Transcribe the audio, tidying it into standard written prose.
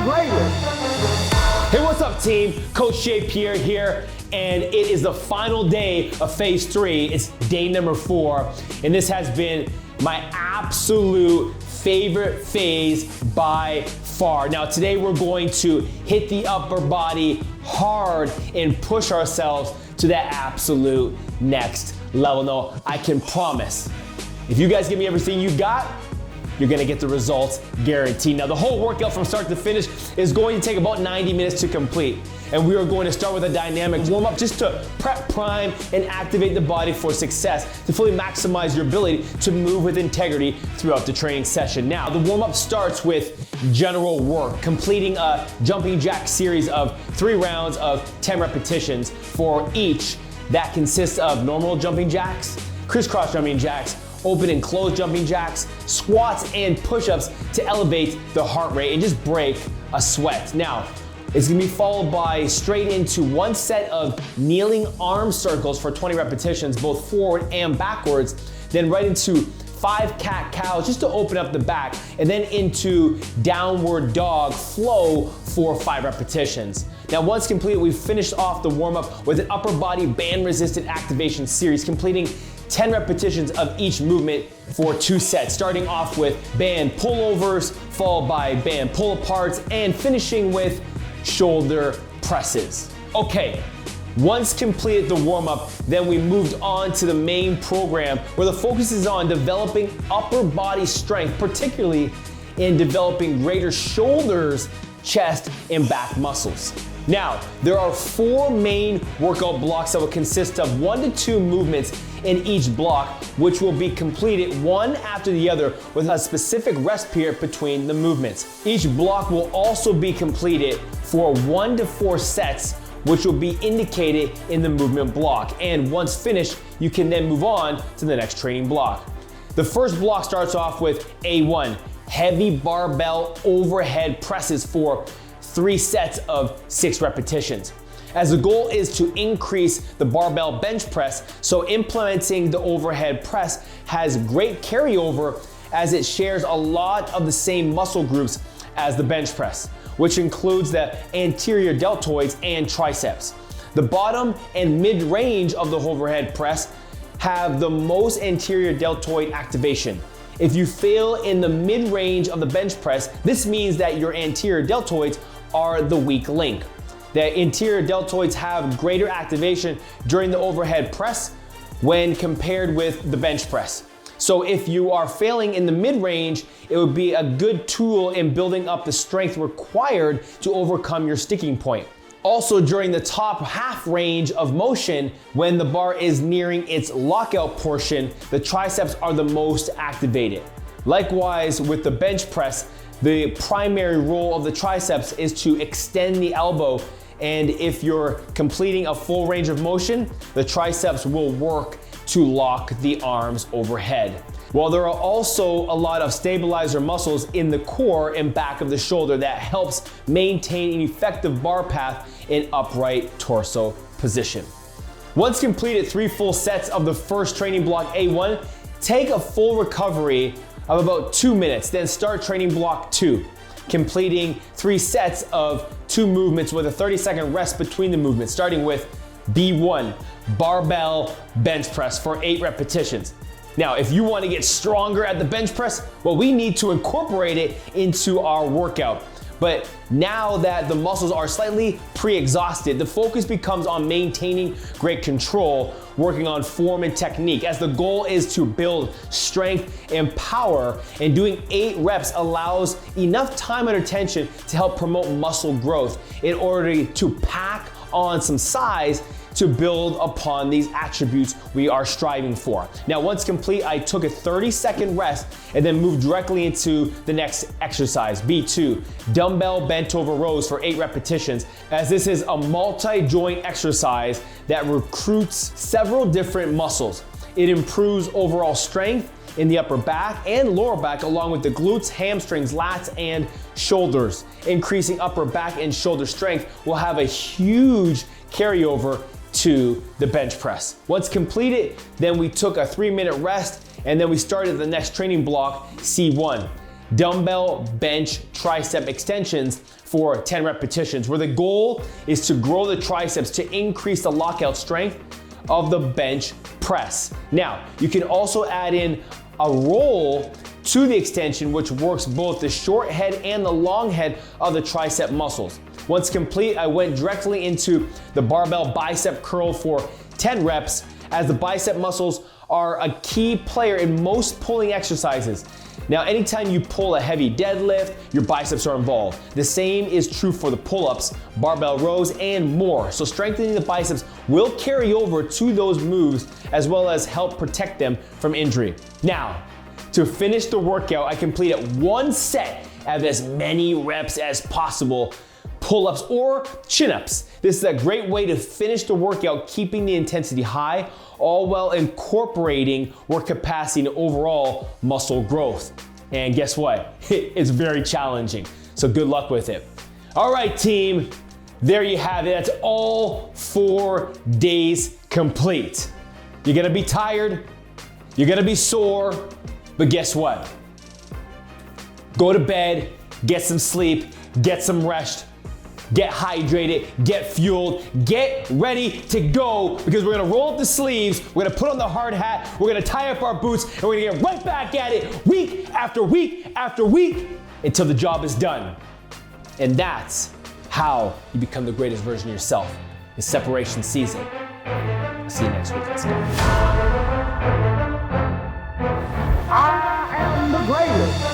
greater. Hey, what's up, team? Coach Shea, Pierre here, and it is the final day of phase 3. It's day number 4, and this has been my absolute favorite phase by far. Now, today we're going to hit the upper body hard and push ourselves to that absolute next level. No, I can promise, if you guys give me everything you got, you're gonna get the results guaranteed. Now, the whole workout from start to finish is going to take about 90 minutes to complete. And we are going to start with a dynamic warm-up just to prep, prime, and activate the body for success, to fully maximize your ability to move with integrity throughout the training session. Now, the warm-up starts with general work, completing a jumping jack series of 3 rounds of 10 repetitions for each. That consists of normal jumping jacks, crisscross jumping jacks, open and closed jumping jacks, squats, and push-ups to elevate the heart rate and just break a sweat. Now, it's gonna be followed by straight into 1 set of kneeling arm circles for 20 repetitions, both forward and backwards, then right into 5 cat-cows just to open up the back, and then into downward dog flow for 5 repetitions. Now, once completed, we've finished off the warm-up with an upper body band-resistant activation series, completing 10 repetitions of each movement for 2 sets, starting off with band pullovers, followed by band pull-aparts, and finishing with shoulder presses. Okay, once completed the warm-up, then we moved on to the main program where the focus is on developing upper body strength, particularly in developing greater shoulders, chest, and back muscles. Now, there are 4 main workout blocks that will consist of 1 to 2 movements in each block, which will be completed one after the other with a specific rest period between the movements. Each block will also be completed for 1 to 4 sets, which will be indicated in the movement block. And once finished, you can then move on to the next training block. The first block starts off with A1, heavy barbell overhead presses for 3 sets of 6 repetitions. As the goal is to increase the barbell bench press, so implementing the overhead press has great carryover as it shares a lot of the same muscle groups as the bench press, which includes the anterior deltoids and triceps. The bottom and mid-range of the overhead press have the most anterior deltoid activation. If you fail in the mid-range of the bench press, this means that your anterior deltoids are the weak link. The anterior deltoids have greater activation during the overhead press when compared with the bench press. So if you are failing in the mid-range, it would be a good tool in building up the strength required to overcome your sticking point. Also, during the top half range of motion, when the bar is nearing its lockout portion, the triceps are the most activated. Likewise, with the bench press, the primary role of the triceps is to extend the elbow, and if you're completing a full range of motion, the triceps will work to lock the arms overhead. While there are also a lot of stabilizer muscles in the core and back of the shoulder that helps maintain an effective bar path in upright torso position. Once completed 3 full sets of the first training block A1, take a full recovery of about 2 minutes, then start training block 2, completing 3 sets of 2 movements with a 30-second rest between the movements, starting with B1, barbell bench press for 8 repetitions. Now, if you want to get stronger at the bench press, well, we need to incorporate it into our workout. But now that the muscles are slightly pre-exhausted, the focus becomes on maintaining great control, working on form and technique, as the goal is to build strength and power, and doing 8 reps allows enough time under tension to help promote muscle growth in order to pack on some size to build upon these attributes we are striving for. Now, once complete, I took a 30-second rest and then moved directly into the next exercise, B2, dumbbell bent over rows for 8 repetitions, as this is a multi-joint exercise that recruits several different muscles. It improves overall strength in the upper back and lower back, along with the glutes, hamstrings, lats, and shoulders. Increasing upper back and shoulder strength will have a huge carryover to the bench press. Once completed, then we took a 3-minute rest, and then we started the next training block, C1. dumbbell bench tricep extensions for 10 repetitions, where the goal is to grow the triceps to increase the lockout strength of the bench press. Now, you can also add in a roll to the extension, which works both the short head and the long head of the tricep muscles. Once complete, I went directly into the barbell bicep curl for 10 reps, as the bicep muscles are a key player in most pulling exercises. Now, anytime you pull a heavy deadlift, your biceps are involved. The same is true for the pull-ups, barbell rows, and more. So strengthening the biceps will carry over to those moves, as well as help protect them from injury. Now, to finish the workout, I completed one set of as many reps as possible, pull-ups or chin-ups. This is a great way to finish the workout, keeping the intensity high, all while incorporating work capacity and overall muscle growth. And guess what? It's very challenging. So good luck with it. All right, team, there you have it. That's all 4 days complete. You're gonna be tired, you're gonna be sore, but guess what? Go to bed, get some sleep, get some rest, get hydrated, get fueled, get ready to go, because we're gonna roll up the sleeves, we're gonna put on the hard hat, we're gonna tie up our boots, and we're gonna get right back at it week after week after week until the job is done. And that's how you become the greatest version of yourself. It's separation season. See you next week. Let's go. I am the greatest.